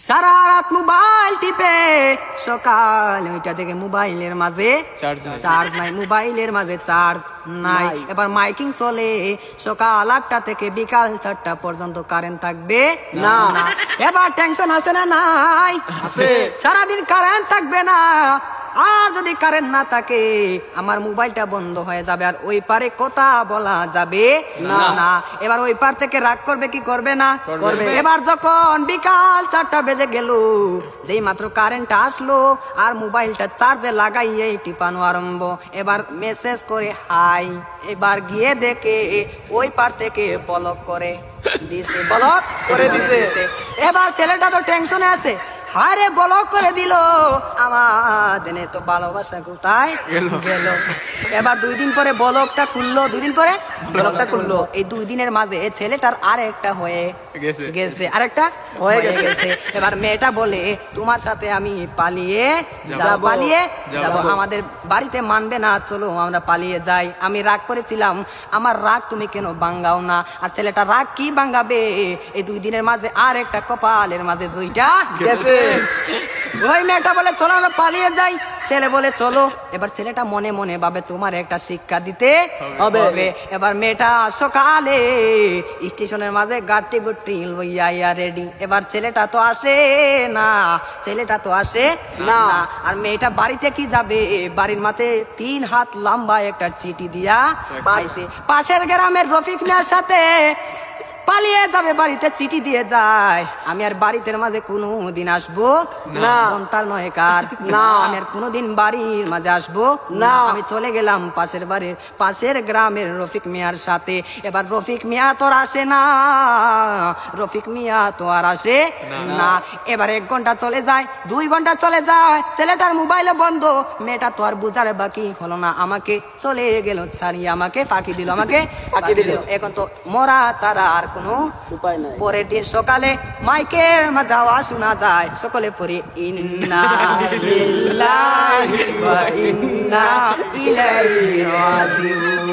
সারা রাত মোবাইল টিপে সকাল 9টা থেকে মোবাইলের মাঝে চার্জ নাই, মোবাইলের মাঝে চার্জ নাই। এবার মাইকিং চলে সকাল 8টা থেকে বিকাল 4টা পর্যন্ত কারেন্ট থাকবে না। এবার টেনশন আছে না নাই? সারাদিন কারেন্ট থাকবে না, আর যদি কারেন্ট না থাকে আমার মোবাইলটা বন্ধ হয়ে যাবে, আর ওই পারে কথা বলা যাবে না। এবার ওই পার থেকে রাগ করবে কি করবে না? করবে। এবার যখন বিকাল 4টা বেজে গেল, যেই মাত্র কারেন্ট আসলো আর মোবাইলটা চার্জে লাগাইয়ে টিপানো আরম্ভ, এবার মেসেজ করে হাই। এবার গিয়ে দেখে ওই পার থেকে ব্লক করে দিছে, ব্লক করে দিছে। এবার ছেলেটা তো টেনশনে আছে, হারে ব্লক করে দিল, আমাদের তো ভালোবাসা কোথায় গেল। এবার 2 দিন পরে ব্লকটা খুললো, 2 দিন পরে ব্লকটা খুললো। এই 2 দিনের মাঝে ছেলেটার আরেকটা হয়ে গেছে, আরেকটা হয়ে গেছে। এবার মেয়েটা বলে তোমার সাথে আমি পালিয়ে যাব, আমাদের বাড়িতে মানবে না, চলো আমরা পালিয়ে যাই। আমি রাগ করেছিলাম, আমার রাগ তুমি কেন ভাঙাও না? আর ছেলেটা রাগ কি ভাঙাবে? এই 2 দিনের মাঝে আরেকটা কপালের মাঝে জুইটা গেছে। ওই মেয়েটা বলে চলো আমরা পালিয়ে যাই, ছেলে বলে চলো। এবার ছেলেটা মনে মনে ভাবে তোমার একটা শিক্ষা দিতে হবে। এবার মেয়েটা সকালে স্টেশনের মাঝে গাড়ি গুটি লইয়া রেডি। এবার ছেলেটা তো আসে না, আর মেয়েটা বাড়িতে কি যাবে? বাড়ির মাঝে 3 হাত লম্বা একটা চিঠি দিয়া পাইছে, পাশের গ্রামের রফিক মিয়ার সাথে পালিয়ে যাবে, বাড়িতে চিঠি দিয়ে যায়। আমি আর বাড়িতে মাঝে কোনোদিন আসবো না, তার নয় কার না, আমি আর কোনোদিন বাড়ির মাঝে আসবো না। আমি চলে গেলাম পাশের গ্রামের রফিক মিয়ার সাথে। এবার রফিক মিয়া তো আসে না, আর আসে না। এবার 1 ঘন্টা চলে যায়, 2 ঘন্টা চলে যায়, ছেলেটার মোবাইলে বন্ধ। মেয়েটা তো আর বুঝার বাকি হলো না, আমাকে চলে গেল ছাড়িয়ে, আমাকে ফাঁকি দিল। এখন তো মরা ছাড়া আর কোনো উপায় নাই। পরের দিন সকালে মাইকের মাঝে আওয়াজ শোনা যায়, সকলে পড়ি ইন্না লিল্লাহি ওয়া ইন্না ইলাইহি রাজিউন।